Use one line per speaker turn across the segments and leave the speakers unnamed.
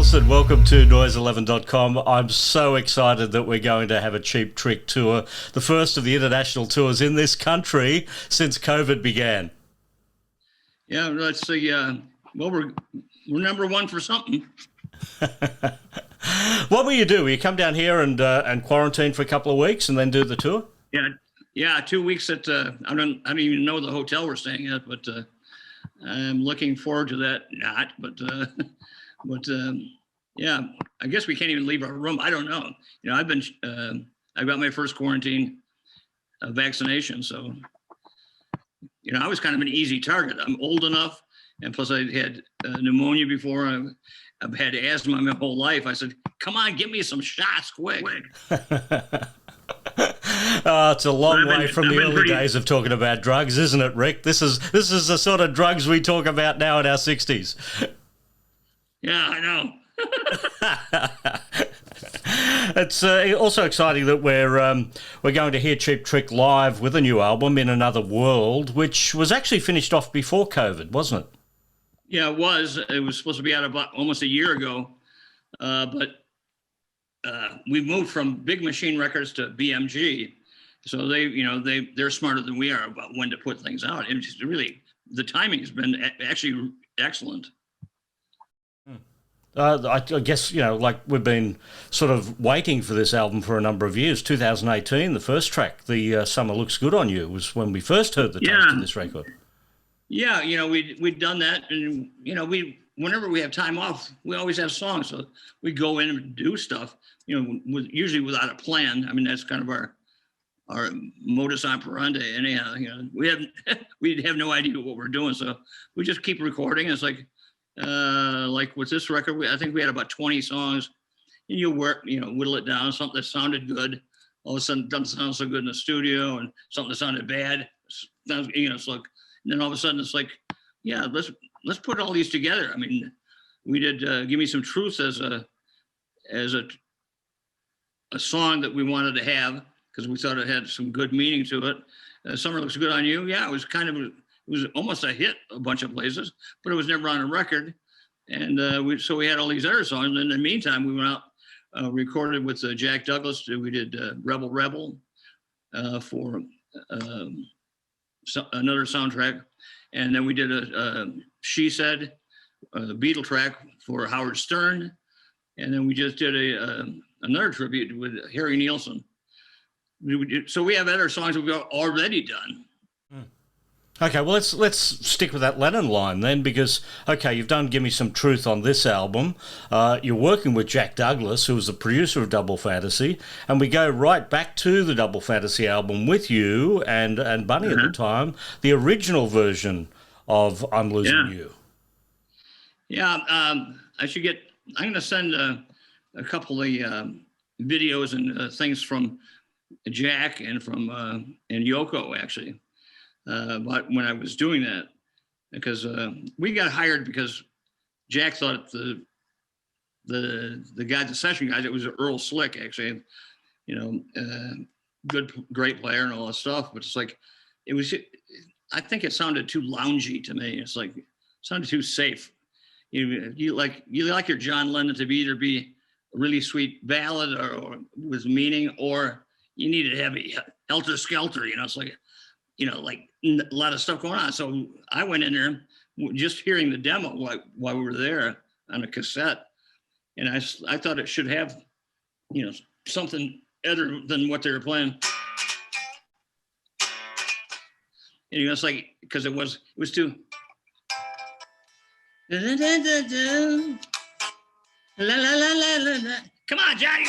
Nielsen. Welcome to noise11.com. I'm so excited that we're going to have a Cheap Trick tour, the first of the international tours in this country since COVID began.
Yeah, let's see. Well, we're number one for something.
What will you do? Will you come down here and quarantine for a couple of weeks and then do the tour?
Yeah. 2 weeks at I don't even know the hotel we're staying at, but I'm looking forward to that. Yeah, I guess we can't even leave our room. I don't know. You know, I got my first quarantine vaccination, so you know I was kind of an easy target. I'm old enough, and plus I had pneumonia before. I've had asthma my whole life. I said, "Come on, give me some shots, quick."
It's a long way from the early days of talking about drugs, isn't it, Rick? This is the sort of drugs we talk about now in our 60s.
Yeah, I know.
It's also exciting that we're going to hear Cheap Trick live with a new album, In Another World, which was actually finished off before COVID, wasn't it?
Yeah, it was. It was supposed to be out about almost a year ago, but we moved from Big Machine Records to BMG, so they're smarter than we are about when to put things out. And just really, the timing has been actually excellent.
I guess, like we've been sort of waiting for this album for a number of years. 2018, the first track, the Summer Looks Good on You, was when we first heard the taste of this record.
Yeah, we'd done that, and whenever we have time off, we always have songs, so we go in and do stuff. Usually without a plan. I mean, that's kind of our modus operandi. Anyhow, we have no idea what we're doing, so we just keep recording. It's like with this record, I think we had about 20 songs, and you work, whittle it down. Something that sounded good, all of a sudden doesn't sound so good in the studio, and something that sounded bad, it's like, and then all of a sudden it's like, yeah, let's put all these together. I mean, we did Give Me Some Truth as a song that we wanted to have because we thought it had some good meaning to it. Summer Looks Good on You. Yeah, it was almost a hit a bunch of places, but it was never on a record. And so we had all these other songs. And in the meantime, we went out, recorded with Jack Douglas. We did Rebel Rebel for another soundtrack. And then we did a She Said, the Beatle track for Howard Stern. And then we just did another tribute with Harry Nielsen. So we have other songs we've already done.
Okay, well, let's stick with that Lennon line then, because, okay, you've done Give Me Some Truth on this album. You're working with Jack Douglas, who was the producer of Double Fantasy, and we go right back to the Double Fantasy album with you and Bunny at the time, the original version of I'm Losing You.
Yeah, I'm going to send a couple of videos and things from Jack and from and Yoko, actually. But when I was doing that, because we got hired because Jack thought the guy, the session guy, it was Earl Slick, actually, great player and all that stuff. But it's like, I think it sounded too loungy to me. It's like, it sounded too safe. You like your John Lennon to either be a really sweet ballad or with meaning, or you need a heavy helter skelter. It's like, like a lot of stuff going on. So I went in there just hearing the demo while we were there on a cassette, and I thought it should have, something other than what they were playing. And it's like, because it was too. La, la, la, la, la, la. Come on, Johnny.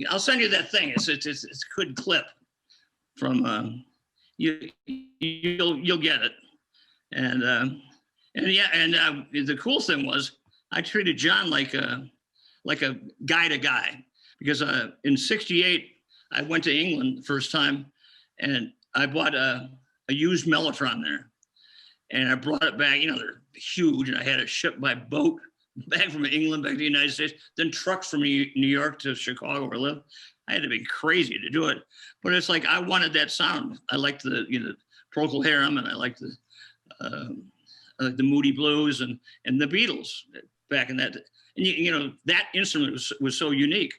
I'll send you that thing. It's a good clip from you'll get it. And the cool thing was I treated John like a guy to guy, because in '68 I went to England the first time, and I bought a used Mellotron there, and I brought it back. They're huge, and I had it shipped by boat back from England back to the United States, then trucks from New York to Chicago where I live. I had to be crazy to do it, but it's like I wanted that sound. I liked the Procol Harum, and I liked the Moody Blues and the Beatles back in that. And you know that instrument was so unique,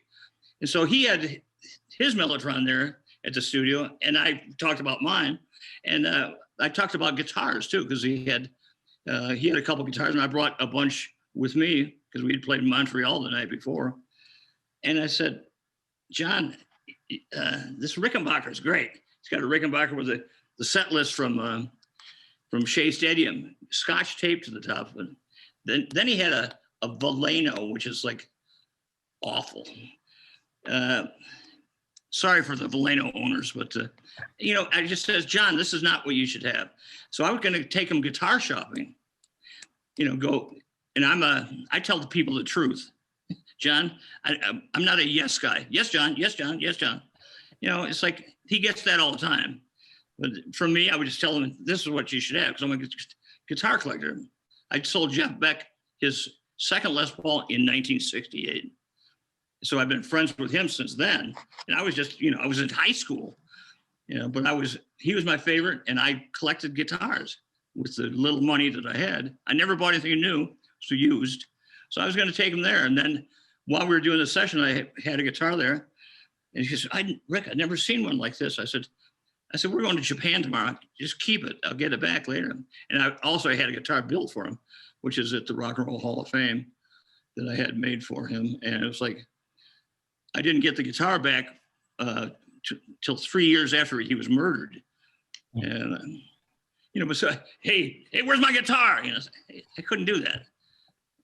and so he had his mellotron there at the studio, and I talked about mine, and I talked about guitars too because he had a couple guitars, and I brought a bunch with me because we had played in Montreal the night before, and I said, John, this Rickenbacker is great. He's got a Rickenbacker with the set list from Shea Stadium, Scotch tape to the top. And then he had a Valeno, which is like awful. Sorry for the Valeno owners, but you know, I just says, John, this is not what you should have. So I was going to take him guitar shopping. You know, go and I tell the people the truth. John, I'm not a yes guy. Yes, John. Yes, John. Yes, John. You know, it's like he gets that all the time. But for me, I would just tell him, this is what you should have because I'm a guitar collector. I sold Jeff Beck his second Les Paul in 1968. So I've been friends with him since then. And I was just, you know, I was in high school, you know, but he was my favorite, and I collected guitars with the little money that I had. I never bought anything new, so used. So I was going to take him there. And then while we were doing the session, I had a guitar there. And he said, Rick, I've never seen one like this. I said, we're going to Japan tomorrow. Just keep it. I'll get it back later. And I had a guitar built for him, which is at the Rock and Roll Hall of Fame that I had made for him. And it was like, I didn't get the guitar back till 3 years after he was murdered. And, you know, but so, hey, where's my guitar? You know, I couldn't do that.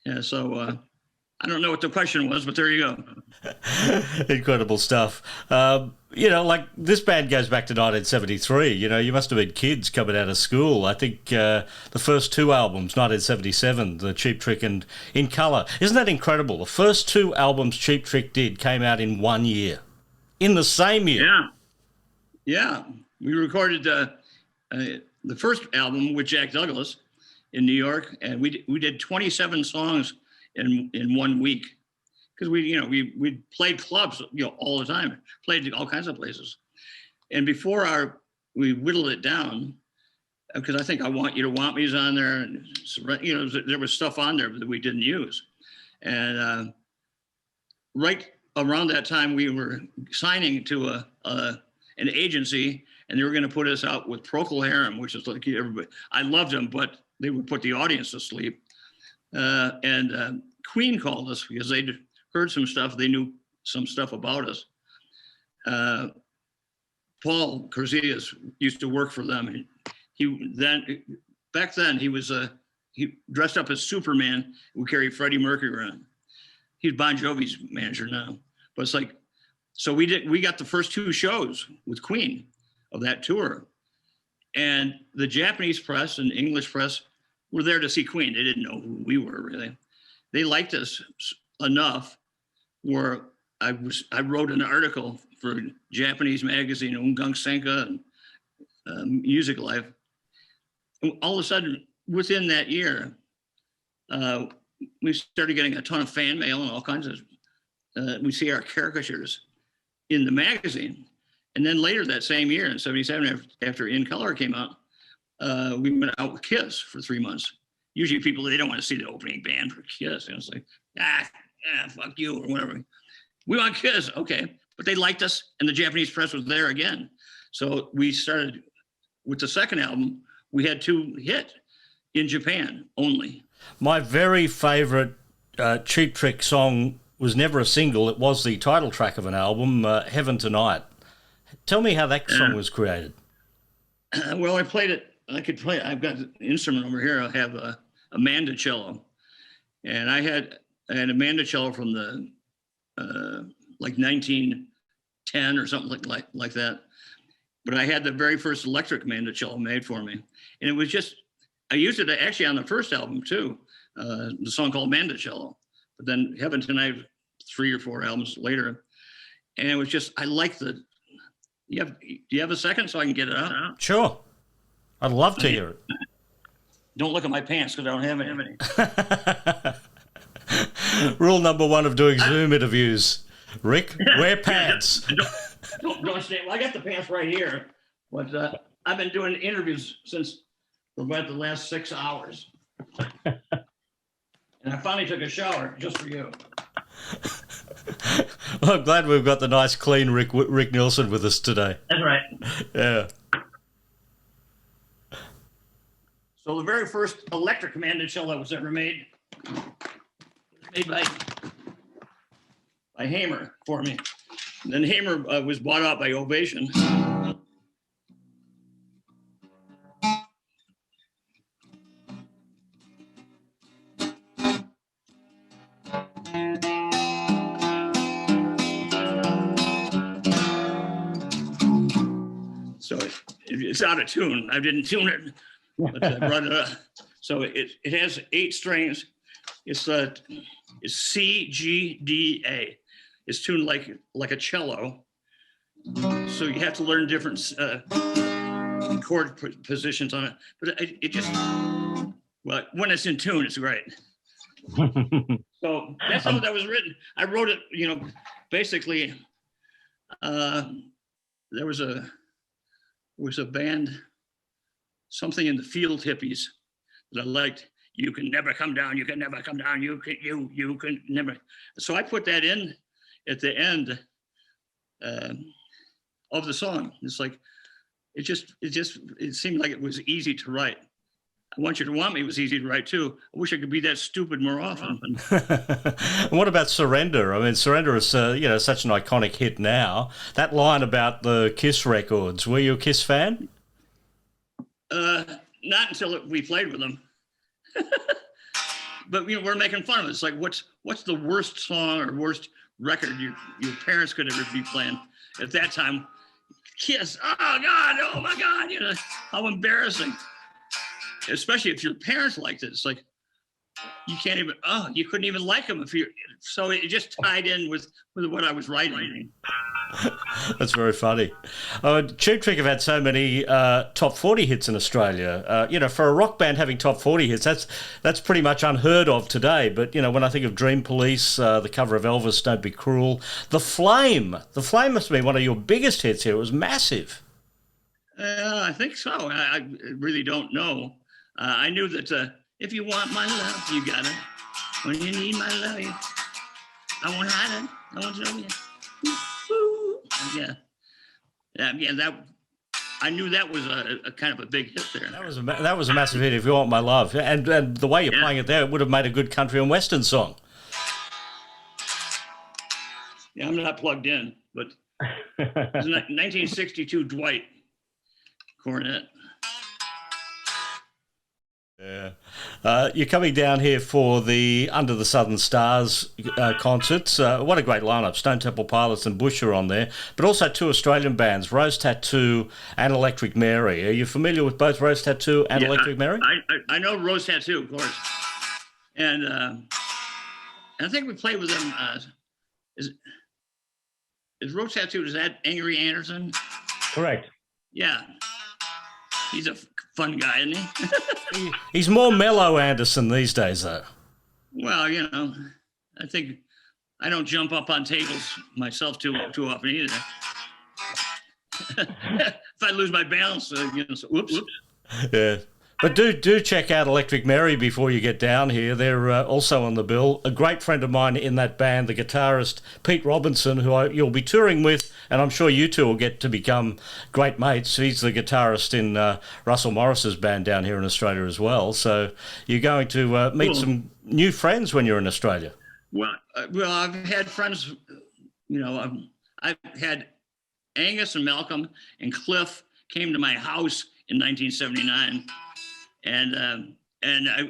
Yeah, so I don't know what the question was, but there you go.
Incredible stuff. You know, like this band goes back to 1973. You know, you must have been kids coming out of school. I think the first two albums, 1977, the Cheap Trick and In Colour. Isn't that incredible? The first two albums Cheap Trick did came out in 1 year, in the same year.
Yeah. We recorded the first album with Jack Douglas in New York, and we did 27 songs in 1 week. Because we played clubs, you know, all the time, played all kinds of places. And before we whittled it down, because I think I Want You to Want Me's on there, and you know, there was stuff on there that we didn't use. And right around that time, we were signing to an agency, and they were going to put us out with Procol Harum, which is like everybody. I loved them, but they would put the audience to sleep. And Queen called us because they'd heard some stuff. They knew some stuff about us. Paul Corsillas used to work for them. Back then he dressed up as Superman. We carry Freddie Mercury around. He's Bon Jovi's manager now. But it's like, so we got the first two shows with Queen of that tour. And the Japanese press and English press were there to see Queen. They didn't know who we were really. They liked us enough where I wrote an article for Japanese magazine, Ungang Senka and Music Life. And all of a sudden, within that year, we started getting a ton of fan mail and all kinds of, we see our caricatures in the magazine. And then later that same year, in 77, after In Color came out, we went out with Kiss for 3 months. Usually people, they don't want to see the opening band for Kiss. You know, it's like, fuck you or whatever. We want Kiss, okay. But they liked us, and the Japanese press was there again. So we started with the second album. We had 2 hit in Japan only.
My very favorite Cheap Trick song was never a single. It was the title track of an album, Heaven Tonight. Tell me how that song was created.
Well, I played it. I could play. I've got an instrument over here. I have a mandocello, and I had a mandocello from the like 1910 or something like that. But I had the very first electric mandocello made for me, and it was just, I used it actually on the first album too, the song called Mandocello. But then Heaven Tonight, 3 or 4 albums later, and it was just, I like the. Do you have a second so I can get it out?
Sure. I'd love to hear it.
Don't look at my pants because I don't have any.
Rule number 1 of doing Zoom interviews, Rick, wear pants.
Don't stay. Well, I got the pants right here, but I've been doing interviews for about the last 6 hours. And I finally took a shower just for you.
Well, I'm glad we've got the nice, clean Rick Nielsen with us today.
That's right.
Yeah.
So the very first electric mandolin that was ever made was made by Hamer for me. And then Hamer was bought out by Ovation. So it's out of tune. I didn't tune it, but I brought it up. So it has 8 strings. It's C, G, D, A. It's tuned like a cello. So you have to learn different chord positions on it. But it just, well, when it's in tune, it's great. So that's how that was written. I wrote it, basically, there was a band, something in the Field Hippies that I liked. You can never come down. You can never come down. You can never. So I put that in at the end of the song. It's like, it seemed like it was easy to write. I want you to want me. It was easy to write too. I wish I could be that stupid more often.
What about Surrender? I mean, Surrender is such an iconic hit now. That line about the Kiss records. Were you a Kiss fan?
Not until we played with them. But we're making fun of it. It's like, what's the worst song or worst record your parents could ever be playing at that time? Kiss. Oh God! Oh my God! How embarrassing. Especially if your parents liked it. It's like, you couldn't even like them so it just tied in with what I was writing.
That's very funny. Cheap Trick have had so many top 40 hits in Australia. For a rock band having top 40 hits, that's pretty much unheard of today. But, when I think of Dream Police, the cover of Elvis, Don't Be Cruel, The Flame must have been one of your biggest hits here. It was massive.
I think so. I really don't know. I knew that if you want my love, you got it. When you need my love, I won't hide it. I won't show you. Yeah. I knew that was a kind of a big hit there.
That was a massive hit. If you want my love, and the way you're playing it there, it would have made a good country and western song.
Yeah, I'm not plugged in, but it was 1962 Dwight cornet.
Yeah. You're coming down here for the Under the Southern Stars concerts. What a great lineup. Stone Temple Pilots and Bush are on there, but also 2 Australian bands, Rose Tattoo and Electric Mary. Are you familiar with both Rose Tattoo and Electric Mary?
I know Rose Tattoo, of course. And I think we played with them. Is Rose Tattoo, is that Angry Anderson?
Correct.
Yeah. He's a fun guy, isn't he?
He's more mellow Anderson these days, though.
Well, I think I don't jump up on tables myself too often either. If I lose my balance, whoops.
Yeah. But do check out Electric Mary before you get down here. They're also on the bill. A great friend of mine in that band, the guitarist Pete Robinson, who you'll be touring with, and I'm sure you two will get to become great mates. He's the guitarist in Russell Morris's band down here in Australia as well. So you're going to meet some new friends when you're in Australia.
Well, I've had friends. I've had Angus and Malcolm and Cliff came to my house in 1979. And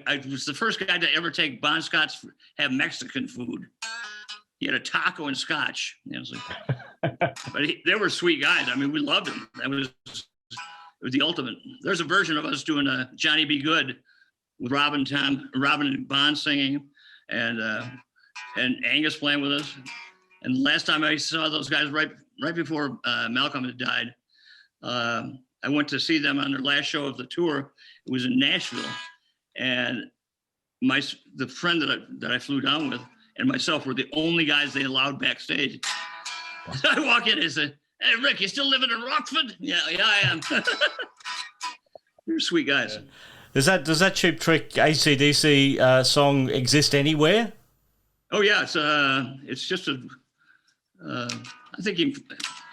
I was the first guy to ever take Bon Scott's, have Mexican food. He had a taco and scotch. But they were sweet guys. I mean, we loved them. It was the ultimate. There's a version of us doing a Johnny B. Good with Robin and Bon singing, and Angus playing with us. And the last time I saw those guys, right before Malcolm had died, I went to see them on their last show of the tour. It was in Nashville, and the friend that I flew down with and myself were the only guys they allowed backstage. So I walk in and say, "Hey, Rick, you still living in Rockford?" Yeah, I am. You're sweet guys.
Does that Cheap Trick AC/DC song exist anywhere?
Oh yeah, it's just a. I think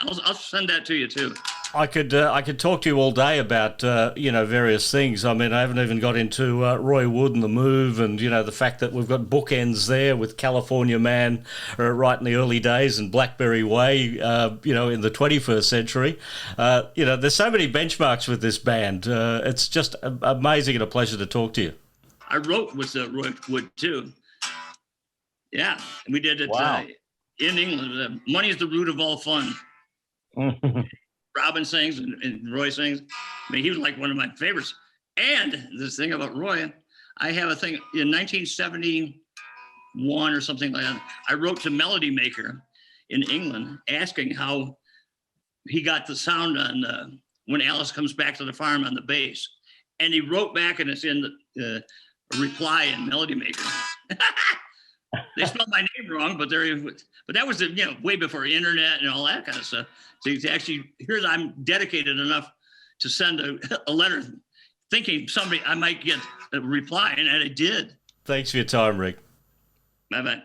I'll send that to you too.
I could talk to you all day about various things. I mean, I haven't even got into Roy Wood and the Move, and the fact that we've got bookends there with California Man right in the early days and Blackberry Way, in the 21st century. There's so many benchmarks with this band. It's just amazing and a pleasure to talk to you.
I wrote with Roy Wood too. Yeah, we did it in England. Money is the root of all fun. Robin sings and Roy sings. I mean, he was like one of my favorites. And this thing about Roy, I have a thing in 1971 or something like that. I wrote to Melody Maker in England asking how he got the sound on when Alice Comes Back to the Farm on the bass. And he wrote back, and it's in the reply in Melody Maker. They spelled my name wrong, but that was way before internet and all that kind of stuff. So here's I'm dedicated enough to send a letter, thinking I might get a reply, and I did.
Thanks for your time, Rick.
Bye bye.